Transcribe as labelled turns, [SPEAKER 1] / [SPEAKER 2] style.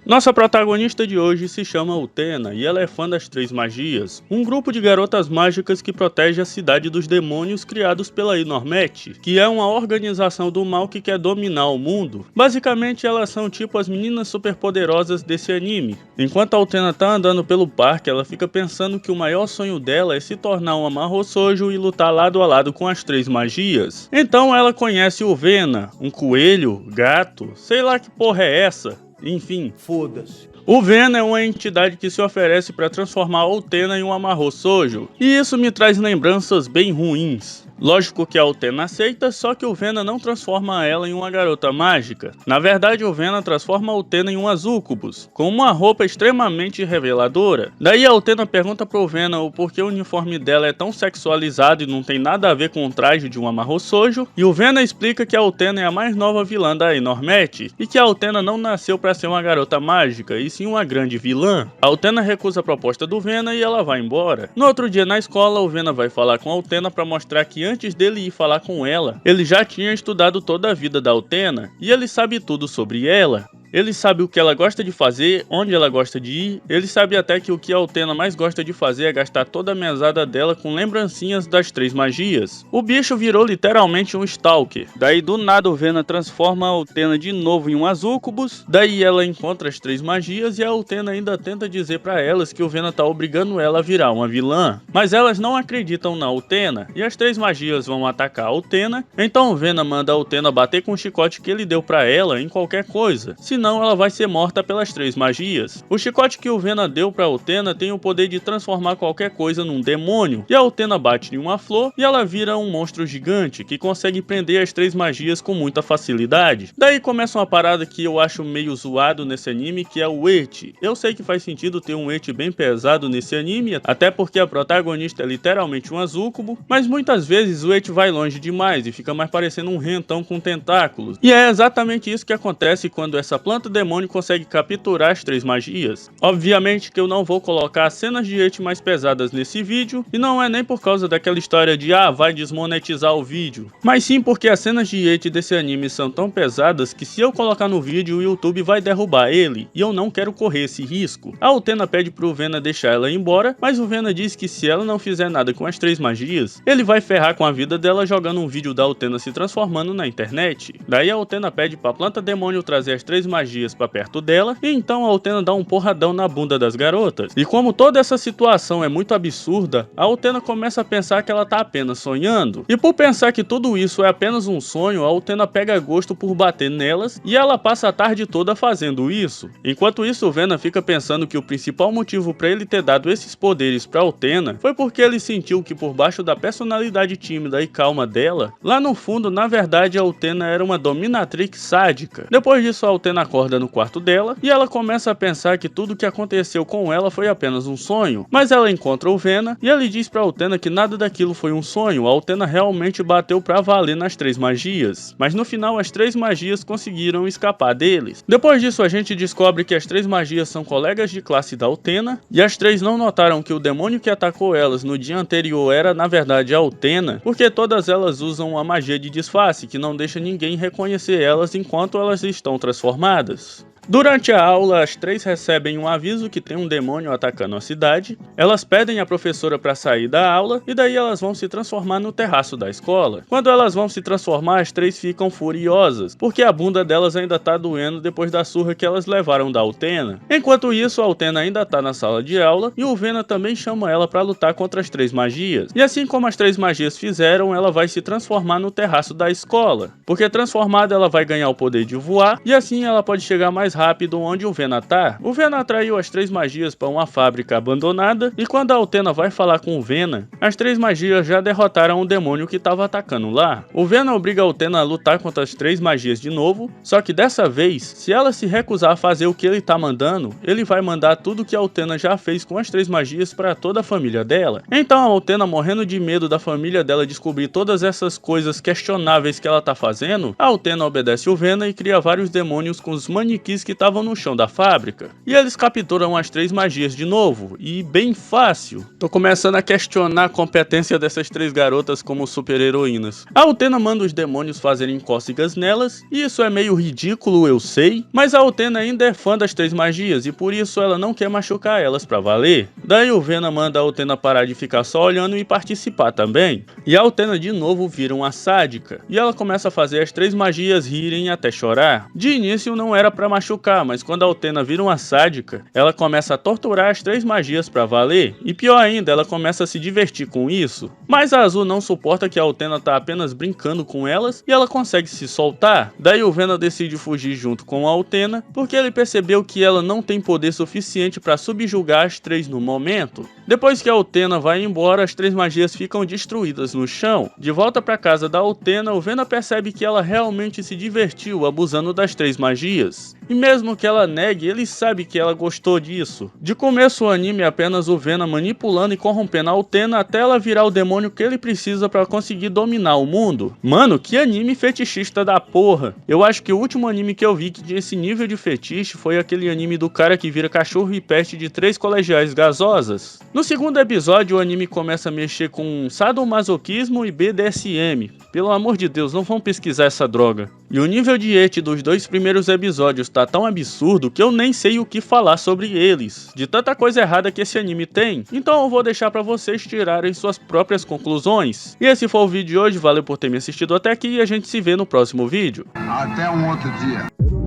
[SPEAKER 1] Nossa protagonista de hoje se chama Utena e ela é fã das Três Magias, um grupo de garotas mágicas que protege a cidade dos demônios criados pela Inormete, que é uma organização do mal que quer dominar o mundo. Basicamente elas são tipo as meninas superpoderosas desse anime. Enquanto a Utena tá andando pelo parque, ela fica pensando que o maior sonho dela é se tornar uma Mahou-shoujo e lutar lado a lado com as Três Magias. Então ela conhece o Vena, um coelho, gato, sei lá que porra é essa. Enfim,
[SPEAKER 2] foda-se.
[SPEAKER 1] O Vena é uma entidade que se oferece para transformar a Utena em uma Mahou-shoujo, e isso me traz lembranças bem ruins. Lógico que a Utena aceita, só que o Vena não transforma ela em uma garota mágica. Na verdade, o Vena transforma a Utena em uma Sucubus, com uma roupa extremamente reveladora. Daí a Utena pergunta pro Vena o porquê o uniforme dela é tão sexualizado e não tem nada a ver com o traje de uma Mahou-shoujo, e o Vena explica que a Utena é a mais nova vilã da Inormete, e que a Utena não nasceu para ser uma garota mágica, e sim uma grande vilã. A Utena recusa a proposta do Vena e ela vai embora. No outro dia na escola, o Vena vai falar com a Utena para mostrar que antes dele ir falar com ela, ele já tinha estudado toda a vida da Utena e ele sabe tudo sobre ela. Ele sabe o que ela gosta de fazer, onde ela gosta de ir, ele sabe até que o que a Utena mais gosta de fazer é gastar toda a mesada dela com lembrancinhas das Três Magias. O bicho virou literalmente um stalker. Daí do nada o Vena transforma a Utena de novo em uma Sucubus, daí ela encontra as Três Magias e a Utena ainda tenta dizer pra elas que o Vena tá obrigando ela a virar uma vilã. Mas elas não acreditam na Utena, e as Três Magias vão atacar a Utena, então o Vena manda a Utena bater com o chicote que ele deu pra ela em qualquer coisa, senão ela vai ser morta pelas Três Magias. O chicote que o Vena deu pra Utena tem o poder de transformar qualquer coisa num demônio, e a Utena bate em uma flor e ela vira um monstro gigante que consegue prender as Três Magias com muita facilidade. Daí começa uma parada que eu acho meio zoado nesse anime, que é o ecchi. Eu sei que faz sentido ter um ecchi bem pesado nesse anime, até porque a protagonista é literalmente uma Sucubo, mas muitas vezes o ecchi vai longe demais e fica mais parecendo um rentão com tentáculos. E é exatamente isso que acontece quando essa planta demônio consegue capturar as Três Magias. Obviamente que eu não vou colocar cenas de ecchi mais pesadas nesse vídeo, e não é nem por causa daquela história de vai desmonetizar o vídeo, mas sim porque as cenas de ecchi desse anime são tão pesadas que se eu colocar no vídeo o YouTube vai derrubar ele, e eu não quero correr esse risco. A Utena pede pro Vena deixar ela ir embora, mas o Vena diz que se ela não fizer nada com as Três Magias, ele vai ferrar com a vida dela jogando um vídeo da Utena se transformando na internet. Daí a Utena pede pra planta demônio trazer as Três Magias pra perto dela, e então a Utena dá um porradão na bunda das garotas. E como toda essa situação é muito absurda, a Utena começa a pensar que ela tá apenas sonhando. E por pensar que tudo isso é apenas um sonho, a Utena pega gosto por bater nelas, e ela passa a tarde toda fazendo isso. Enquanto isso, o Vena fica pensando que o principal motivo pra ele ter dado esses poderes pra Utena foi porque ele sentiu que por baixo da personalidade tímida e calma dela, lá no fundo, na verdade, a Utena era uma dominatrix sádica. Depois disso, a Utena acorda no quarto dela e ela começa a pensar que tudo que aconteceu com ela foi apenas um sonho, mas ela encontra o Vena e ele diz pra Utena que nada daquilo foi um sonho, a Utena realmente bateu pra valer nas Três Magias, mas no final as Três Magias conseguiram escapar deles. Depois disso a gente descobre que as Três Magias são colegas de classe da Utena e as três não notaram que o demônio que atacou elas no dia anterior era na verdade a Utena, porque todas elas usam uma magia de disfarce que não deixa ninguém reconhecer elas enquanto elas estão transformadas. Durante a aula, as três recebem um aviso que tem um demônio atacando a cidade, elas pedem a professora para sair da aula e daí elas vão se transformar no terraço da escola. Quando elas vão se transformar, as três ficam furiosas, porque a bunda delas ainda tá doendo depois da surra que elas levaram da Utena. Enquanto isso, a Utena ainda tá na sala de aula e o Vena também chama ela para lutar contra as Três Magias. E assim como as Três Magias fizeram, ela vai se transformar no terraço da escola, porque transformada ela vai ganhar o poder de voar e assim ela pode chegar mais rápido onde o Vena tá. O Vena atraiu as Três Magias para uma fábrica abandonada e quando a Utena vai falar com o Vena, as Três Magias já derrotaram o demônio que estava atacando lá. O Vena obriga a Utena a lutar contra as Três Magias de novo, só que dessa vez, se ela se recusar a fazer o que ele tá mandando, ele vai mandar tudo que a Utena já fez com as Três Magias para toda a família dela. Então a Utena, morrendo de medo da família dela descobrir todas essas coisas questionáveis que ela tá fazendo, a Utena obedece o Vena e cria vários demônios com os manequins que estavam no chão da fábrica. E eles capturam as 3 magias de novo, e bem fácil. Tô começando a questionar a competência dessas 3 garotas como super-heroínas. A Utena manda os demônios fazerem cócegas nelas, e isso é meio ridículo, eu sei, mas a Utena ainda é fã das 3 magias, e por isso ela não quer machucar elas pra valer. Daí o Venom manda a Utena parar de ficar só olhando e participar também. E a Utena de novo vira uma sádica, e ela começa a fazer as 3 magias rirem até chorar. De início não era pra machucar, mas quando a Utena vira uma sádica, ela começa a torturar as 3 magias pra valer, e pior ainda, ela começa a se divertir com isso. Mas a Azul não suporta que a Utena tá apenas brincando com elas, e ela consegue se soltar. Daí o Venom decide fugir junto com a Utena, porque ele percebeu que ela não tem poder suficiente pra subjugar as 3 no momento. Depois que a Utena vai embora, as 3 magias ficam destruídas no chão. De volta pra casa da Utena, o Venom percebe que ela realmente se divertiu abusando das 3 magias. E mesmo que ela negue, ele sabe que ela gostou disso. De começo o anime é apenas o Venom manipulando e corrompendo a Utena até ela virar o demônio que ele precisa pra conseguir dominar o mundo. Mano, que anime fetichista da porra. Eu acho que o último anime que eu vi que tinha esse nível de fetiche foi aquele anime do cara que vira cachorro e peste de 3 colegiais gasosas. No segundo episódio o anime começa a mexer com sadomasoquismo e BDSM. Pelo amor de Deus, não vão pesquisar essa droga. E o nível de ete dos 2 primeiros episódios tá tão absurdo que eu nem sei o que falar sobre eles, de tanta coisa errada que esse anime tem. Então eu vou deixar pra vocês tirarem suas próprias conclusões. E esse foi o vídeo de hoje, valeu por ter me assistido até aqui e a gente se vê no próximo vídeo.
[SPEAKER 2] Até um outro dia.